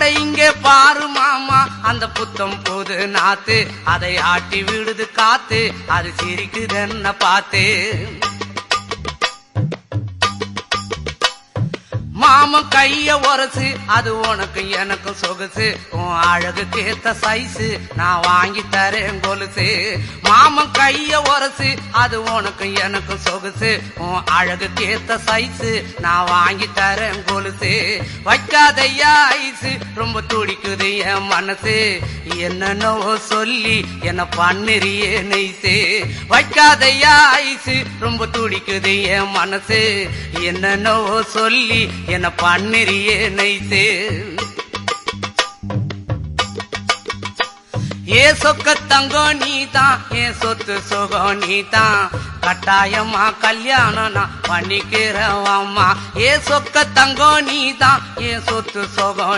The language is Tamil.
அட இங்கே பாரு மாமா அந்த புத்தம் புது நாத்து, அதை ஆட்டி விடுது காத்து, அது சிரிக்குதுன்ன பார்த்து. மாமன் கைய உரசு, அது உனக்கு எனக்கு சொகுசு, உன் அழகுக்கு ஏத்த சைஸு நான் வாங்கி தரேன் கொலுசு. மாமன் கைய உரசு, அது உனக்கு எனக்கு சொகுசு, உன் அழகுக்கு ஏத்த சைஸு நான் வாங்கி தரேன் கொலுசு. வைக்காதையா ஐசு, ரொம்ப துடிக்குது என் மனசு, என்னன்னோ சொல்லி என்ன பண்ணுறியே நெய்சு. வைக்காதையா ஐசு, ரொம்ப துடிக்குது என் மனசு, என்னன்னோ சொல்லி என்ன பண்ணுறியே நைசு. ஏ சொக்க தங்கம் நீதான், ஏன் சொத்து சுகம் நீதான், கட்டாயமா கல்யாணம் நான் பண்ணிக்கிறவாமா. ஏ சொக்க தங்கம் நீதான், ஏன் சொத்து சுகம்